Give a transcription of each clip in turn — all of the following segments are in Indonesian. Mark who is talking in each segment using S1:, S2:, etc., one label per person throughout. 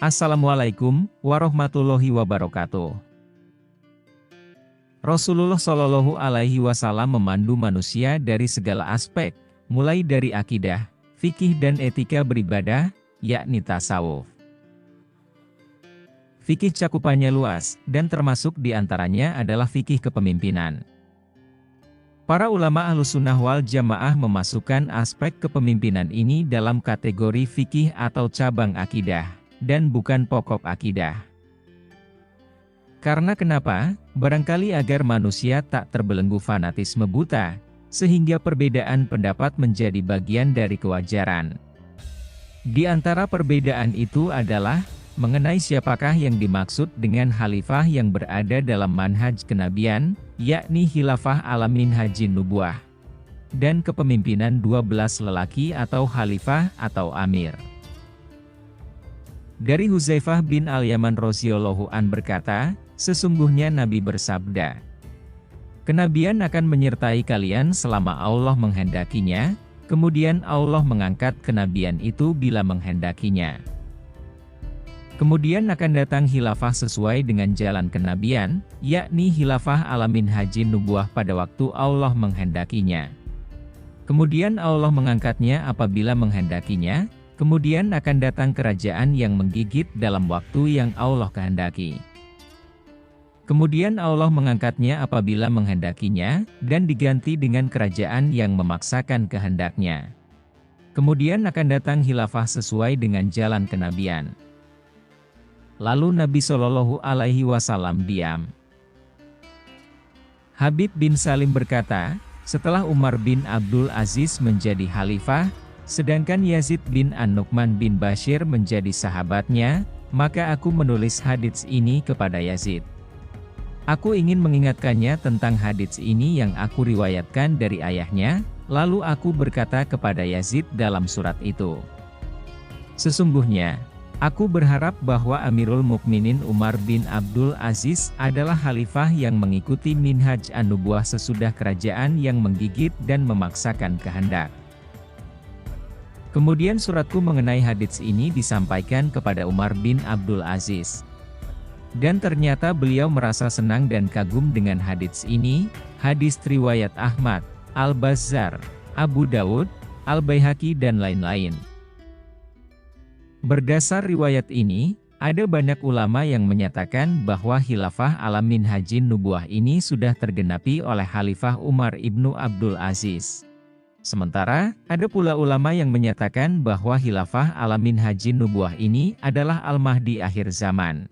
S1: Assalamualaikum warahmatullahi wabarakatuh. Rasulullah Shallallahu Alaihi Wasallam memandu manusia dari segala aspek, mulai dari akidah, fikih dan etika beribadah, yakni tasawuf. Fikih cakupannya luas, dan termasuk diantaranya adalah fikih kepemimpinan. Para ulama Ahlussunnah wal Jamaah memasukkan aspek kepemimpinan ini dalam kategori fikih atau cabang akidah, dan bukan pokok akidah. Karena kenapa? Barangkali agar manusia tak terbelenggu fanatisme buta, sehingga perbedaan pendapat menjadi bagian dari kewajaran. Di antara perbedaan itu adalah mengenai siapakah yang dimaksud dengan khalifah yang berada dalam manhaj kenabian, yakni khilafah ala minhajin nubuwah, dan kepemimpinan 12 lelaki atau khalifah atau amir. Dari Hudzaifah bin Al-Yaman radhiyallahu an berkata, sesungguhnya Nabi bersabda, kenabian akan menyertai kalian selama Allah menghendakinya, kemudian Allah mengangkat kenabian itu bila menghendakinya. Kemudian akan datang khilafah sesuai dengan jalan kenabian, yakni khilafah ala minhajin nubuwah pada waktu Allah menghendakinya. Kemudian Allah mengangkatnya apabila menghendakinya, kemudian akan datang kerajaan yang menggigit dalam waktu yang Allah kehendaki. Kemudian Allah mengangkatnya apabila menghendakinya, dan diganti dengan kerajaan yang memaksakan kehendaknya. Kemudian akan datang khilafah sesuai dengan jalan kenabian. Lalu Nabi Shallallahu Alaihi Wasallam diam. Habib bin Salim berkata, setelah Umar bin Abdul Aziz menjadi khalifah, sedangkan Yazid bin An-Nu'man bin Bashir menjadi sahabatnya, maka aku menulis hadits ini kepada Yazid. Aku ingin mengingatkannya tentang hadits ini yang aku riwayatkan dari ayahnya, lalu aku berkata kepada Yazid dalam surat itu. Sesungguhnya, aku berharap bahwa Amirul Mukminin Umar bin Abdul Aziz adalah khalifah yang mengikuti minhaj an-nubuwah sesudah kerajaan yang menggigit dan memaksakan kehendak. Kemudian suratku mengenai hadits ini disampaikan kepada Umar bin Abdul Aziz. Dan ternyata beliau merasa senang dan kagum dengan hadits ini, hadis riwayat Ahmad, Al-Bazzar, Abu Dawud, Al-Baihaqi dan lain-lain. Berdasar riwayat ini, ada banyak ulama yang menyatakan bahwa khilafah ala minhajin nubuwah ini sudah tergenapi oleh Khalifah Umar ibnu Abdul Aziz. Sementara, ada pula ulama yang menyatakan bahwa khilafah ala minhajin nubuwah ini adalah Al-Mahdi akhir zaman.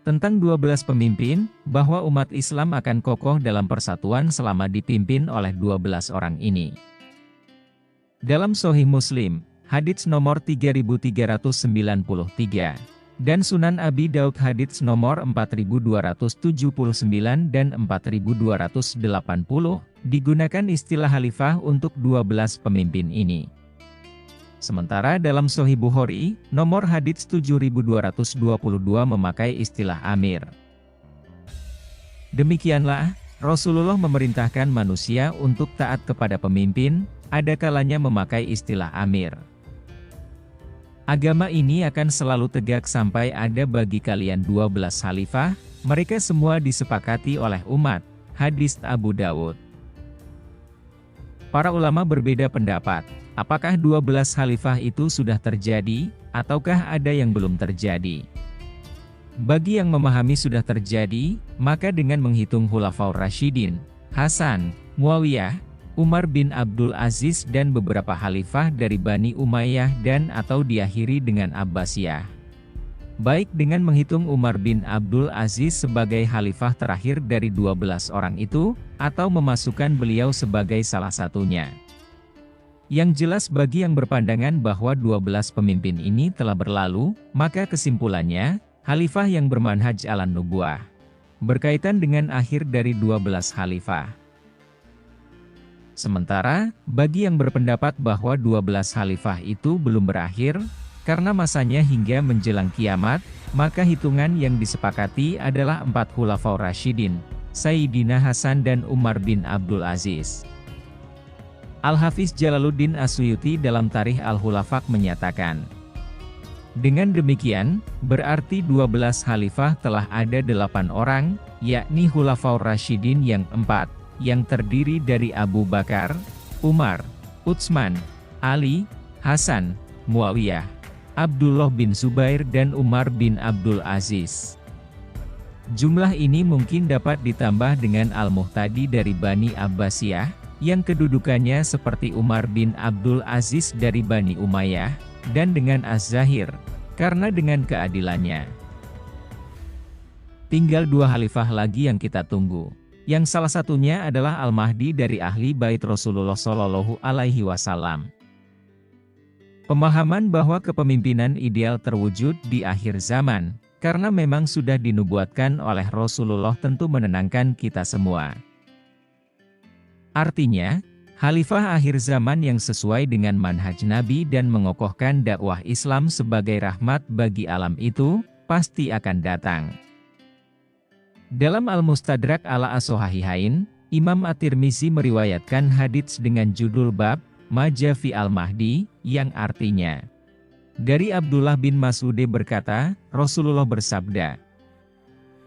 S1: Tentang 12 pemimpin, bahwa umat Islam akan kokoh dalam persatuan selama dipimpin oleh 12 orang ini. Dalam Sahih Muslim, hadits nomor 3393, dan Sunan Abi Daud hadits nomor 4279 dan 4280, digunakan istilah khalifah untuk 12 pemimpin ini. Sementara dalam Sahih Bukhari, nomor hadits 7222 memakai istilah amir. Demikianlah, Rasulullah memerintahkan manusia untuk taat kepada pemimpin, ada kalanya memakai istilah amir. Agama ini akan selalu tegak sampai ada bagi kalian 12 khalifah, mereka semua disepakati oleh umat, hadis Abu Dawud. Para ulama berbeda pendapat, apakah 12 khalifah itu sudah terjadi, ataukah ada yang belum terjadi. Bagi yang memahami sudah terjadi, maka dengan menghitung Khulafaur Rasyidin, Hasan, Muawiyah, Umar bin Abdul Aziz dan beberapa khalifah dari Bani Umayyah dan atau diakhiri dengan Abbasiyah. Baik dengan menghitung Umar bin Abdul Aziz sebagai khalifah terakhir dari 12 orang itu, atau memasukkan beliau sebagai salah satunya. Yang jelas bagi yang berpandangan bahwa 12 pemimpin ini telah berlalu, maka kesimpulannya, khalifah yang bermanhaj alan nubuwah. Berkaitan dengan akhir dari 12 khalifah. Sementara, bagi yang berpendapat bahwa 12 khalifah itu belum berakhir, karena masanya hingga menjelang kiamat, maka hitungan yang disepakati adalah 4 Khulafaur Rasyidin, Sayyidina Hasan dan Umar bin Abdul Aziz. Al-Hafiz Jalaluddin As-Suyuti dalam Tarikh Al-Khulafaq menyatakan, Dengan demikian, berarti 12 khalifah telah ada 8 orang, yakni Khulafaur Rasyidin yang 4, yang terdiri dari Abu Bakar, Umar, Utsman, Ali, Hasan, Muawiyah, Abdullah bin Zubair dan Umar bin Abdul Aziz. Jumlah ini mungkin dapat ditambah dengan Al-Muhtadi dari Bani Abbasiyah, yang kedudukannya seperti Umar bin Abdul Aziz dari Bani Umayyah, dan dengan Az-Zahir, karena dengan keadilannya. Tinggal 2 khalifah lagi yang kita tunggu, yang salah satunya adalah Al-Mahdi dari ahli bait Rasulullah Shallallahu Alaihi Wasallam. Pemahaman bahwa kepemimpinan ideal terwujud di akhir zaman, karena memang sudah dinubuatkan oleh Rasulullah, tentu menenangkan kita semua. Artinya, khalifah akhir zaman yang sesuai dengan manhaj Nabi dan mengokohkan dakwah Islam sebagai rahmat bagi alam itu, pasti akan datang. Dalam Al-Mustadrak ala As-Sahihain, Imam At-Tirmizi meriwayatkan hadits dengan judul bab, Maja fi Al-Mahdi, yang artinya, dari Abdullah bin Mas'ud berkata, Rasulullah bersabda,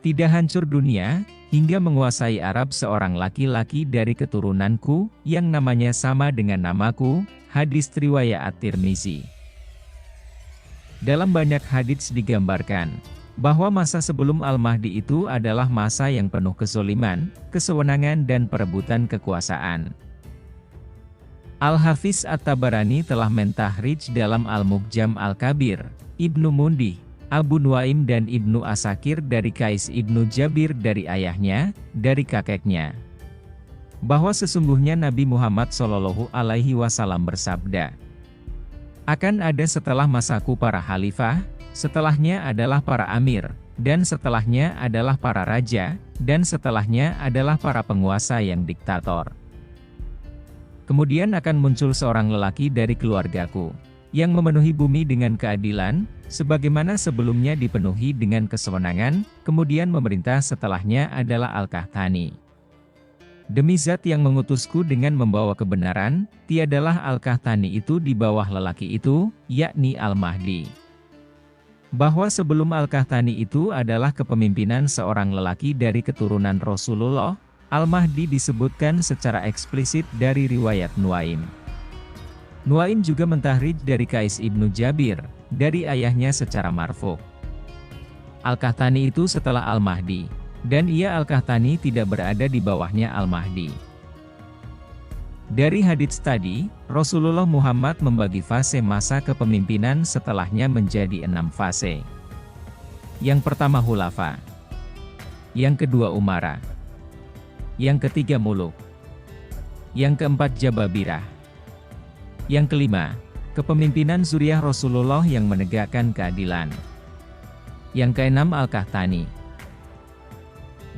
S1: tidak hancur dunia, hingga menguasai Arab seorang laki-laki dari keturunanku, yang namanya sama dengan namaku, hadis riwayat At-Tirmizi. Dalam banyak hadits digambarkan, bahwa masa sebelum Al-Mahdi itu adalah masa yang penuh kezoliman, kesewenangan dan perebutan kekuasaan. Al-Hafiz At-Tabarani telah mentahrij dalam Al-Mu'jam Al-Kabir, Ibnu Mundih, Abu Nuaim dan Ibnu Asakir dari Qais Ibnu Jabir dari ayahnya, dari kakeknya, bahwa sesungguhnya Nabi Muhammad Shallallahu Alaihi Wasallam bersabda, akan ada setelah masaku para khalifah, setelahnya adalah para amir, dan setelahnya adalah para raja, dan setelahnya adalah para penguasa yang diktator. Kemudian akan muncul seorang lelaki dari keluargaku, yang memenuhi bumi dengan keadilan, sebagaimana sebelumnya dipenuhi dengan kesewenangan, kemudian memerintah setelahnya adalah Al-Qahtani. Demi zat yang mengutusku dengan membawa kebenaran, tiadalah Al-Qahtani itu di bawah lelaki itu, yakni Al-Mahdi. Bahwa sebelum Al-Qahtani itu adalah kepemimpinan seorang lelaki dari keturunan Rasulullah, Al-Mahdi disebutkan secara eksplisit dari riwayat Nuaim. Nuaim juga mentahrij dari Qais Ibnu Jabir, dari ayahnya secara marfu. Al-Qahtani itu setelah Al-Mahdi, dan ia Al-Qahtani tidak berada di bawahnya Al-Mahdi. Dari hadits tadi, Rasulullah Muhammad membagi fase masa kepemimpinan setelahnya menjadi 6 fase. Yang pertama Khulafa, yang kedua Umara, yang ketiga Muluk, yang keempat Jababirah, yang kelima, kepemimpinan Zuriyah Rasulullah yang menegakkan keadilan, yang keenam Al-Qahtani.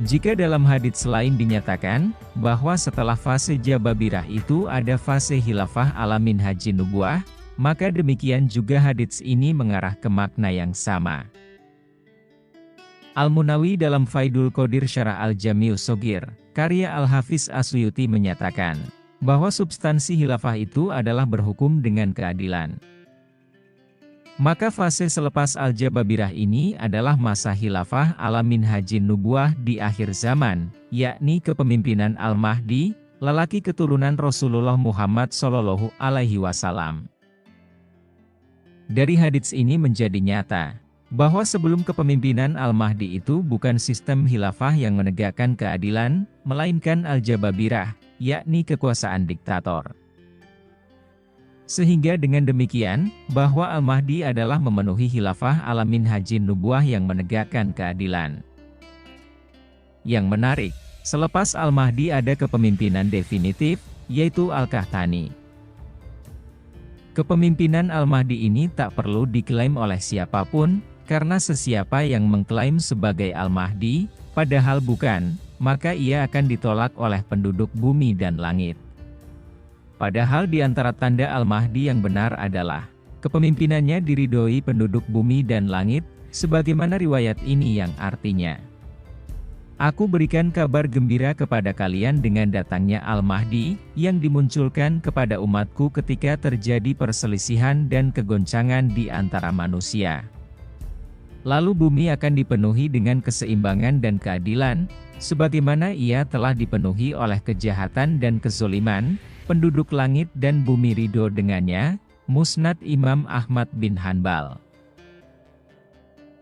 S1: Jika dalam hadits lain dinyatakan, bahwa setelah fase Jababirah itu ada fase Khilafah alamin haji nubuah, maka demikian juga hadits ini mengarah ke makna yang sama. Al-Munawi dalam Faidul Qadir Syarah Al-Jami'us Shogir, karya Al-Hafiz As-Suyuti menyatakan, bahwa substansi khilafah itu adalah berhukum dengan keadilan. Maka fase selepas Al-Jababirah ini adalah masa khilafah alamin haji nubuah di akhir zaman, yakni kepemimpinan Al-Mahdi, lelaki keturunan Rasulullah Muhammad Shallallahu Alaihi Wasallam. Dari hadits ini menjadi nyata, bahwa sebelum kepemimpinan Al-Mahdi itu bukan sistem khilafah yang menegakkan keadilan, melainkan Al-Jababirah, yakni kekuasaan diktator. Sehingga dengan demikian, bahwa Al-Mahdi adalah memenuhi khilafah alamin haji nubuah yang menegakkan keadilan. Yang menarik, selepas Al-Mahdi ada kepemimpinan definitif, yaitu Al-Qahtani. Kepemimpinan Al-Mahdi ini tak perlu diklaim oleh siapapun, karena sesiapa yang mengklaim sebagai Al-Mahdi, padahal bukan, maka ia akan ditolak oleh penduduk bumi dan langit. Padahal di antara tanda Al-Mahdi yang benar adalah, kepemimpinannya diridhoi penduduk bumi dan langit, sebagaimana riwayat ini yang artinya, Aku berikan kabar gembira kepada kalian dengan datangnya Al-Mahdi, yang dimunculkan kepada umatku ketika terjadi perselisihan dan kegoncangan di antara manusia. Lalu bumi akan dipenuhi dengan keseimbangan dan keadilan, sebagaimana ia telah dipenuhi oleh kejahatan dan kezoliman, penduduk langit dan bumi ridho dengannya. Musnad Imam Ahmad bin Hanbal.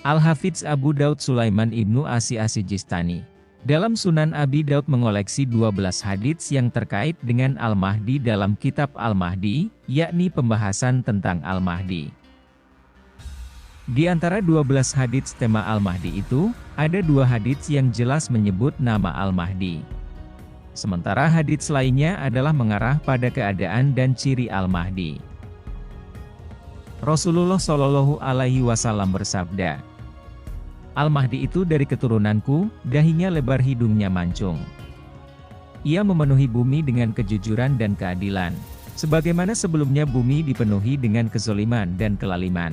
S1: Al-Hafidz Abu Daud Sulaiman ibnu As-Sijistani dalam Sunan Abi Daud mengoleksi 12 hadits yang terkait dengan Al-Mahdi dalam kitab Al-Mahdi, yakni pembahasan tentang Al-Mahdi. Di antara 12 hadits tema Al-Mahdi itu, ada 2 hadits yang jelas menyebut nama Al-Mahdi. Sementara hadits lainnya adalah mengarah pada keadaan dan ciri Al-Mahdi. Rasulullah Shallallahu Alaihi Wasallam bersabda, Al-Mahdi itu dari keturunanku, dahinya lebar hidungnya mancung. Ia memenuhi bumi dengan kejujuran dan keadilan, sebagaimana sebelumnya bumi dipenuhi dengan kezoliman dan kelaliman.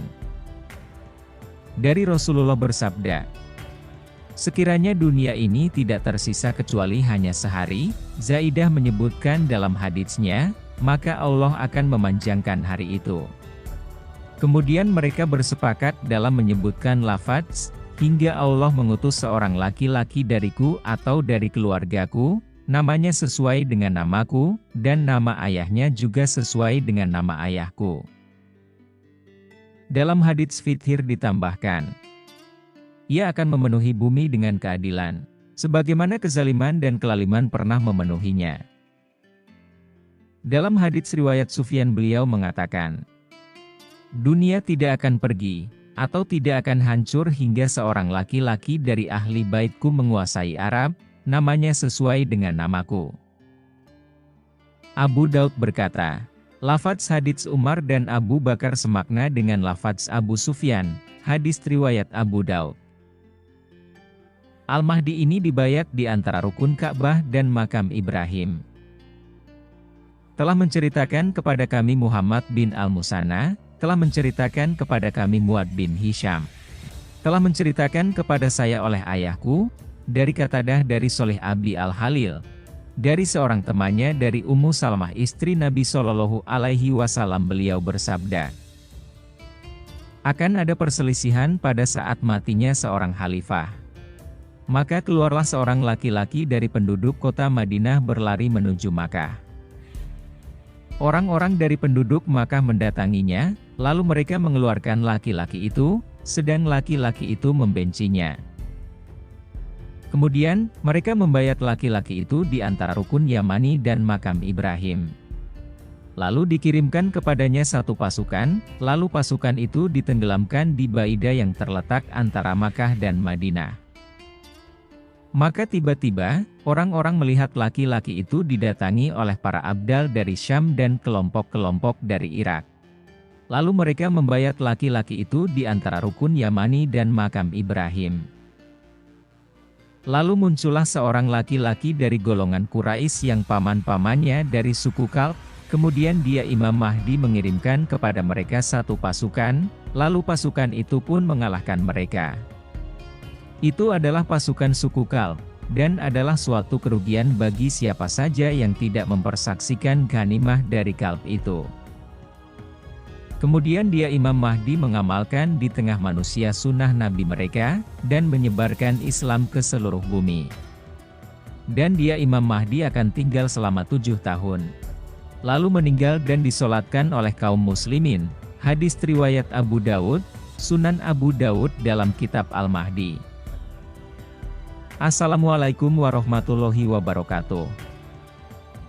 S1: Dari Rasulullah bersabda, sekiranya dunia ini tidak tersisa kecuali hanya sehari, Zaidah menyebutkan dalam haditsnya, maka Allah akan memanjangkan hari itu. Kemudian mereka bersepakat dalam menyebutkan lafaz, hingga Allah mengutus seorang laki-laki dariku atau dari keluargaku, namanya sesuai dengan namaku, dan nama ayahnya juga sesuai dengan nama ayahku. Dalam hadits Fithir ditambahkan, ia akan memenuhi bumi dengan keadilan, sebagaimana kezaliman dan kelaliman pernah memenuhinya. Dalam hadits riwayat Sufyan beliau mengatakan, dunia tidak akan pergi, atau tidak akan hancur hingga seorang laki-laki dari ahli baitku menguasai Arab, namanya sesuai dengan namaku. Abu Daud berkata, lafaz hadits Umar dan Abu Bakar semakna dengan lafaz Abu Sufyan, hadis riwayat Abu Daud. Al-Mahdi ini dibayat di antara rukun Ka'bah dan makam Ibrahim. Telah menceritakan kepada kami Muhammad bin Al-Musanna, telah menceritakan kepada kami Muad bin Hisham, telah menceritakan kepada saya oleh ayahku, dari Qatadah dari Soleh Abi Al-Halil, dari seorang temannya dari Ummu Salamah istri Nabi Shallallahu Alaihi Wasallam beliau bersabda, akan ada perselisihan pada saat matinya seorang khalifah. Maka keluarlah seorang laki-laki dari penduduk kota Madinah berlari menuju Makkah. Orang-orang dari penduduk Makkah mendatanginya, lalu mereka mengeluarkan laki-laki itu, sedang laki-laki itu membencinya. Kemudian, mereka membayat laki-laki itu di antara rukun Yamani dan makam Ibrahim. Lalu dikirimkan kepadanya satu pasukan, lalu pasukan itu ditenggelamkan di Baidah yang terletak antara Makkah dan Madinah. Maka tiba-tiba, orang-orang melihat laki-laki itu didatangi oleh para abdal dari Syam dan kelompok-kelompok dari Irak. Lalu mereka membayat laki-laki itu di antara rukun Yamani dan makam Ibrahim. Lalu muncullah seorang laki-laki dari golongan Quraisy yang paman-pamannya dari suku Kalb, kemudian dia Imam Mahdi mengirimkan kepada mereka satu pasukan, lalu pasukan itu pun mengalahkan mereka. Itu adalah pasukan suku Kalb, dan adalah suatu kerugian bagi siapa saja yang tidak mempersaksikan ghanimah dari Kalb itu. Kemudian dia Imam Mahdi mengamalkan di tengah manusia sunnah Nabi mereka, dan menyebarkan Islam ke seluruh bumi. Dan dia Imam Mahdi akan tinggal selama 7 tahun. Lalu meninggal dan disolatkan oleh kaum muslimin. Hadis riwayat Abu Daud, Sunan Abu Daud dalam kitab Al-Mahdi. Assalamualaikum warahmatullahi wabarakatuh.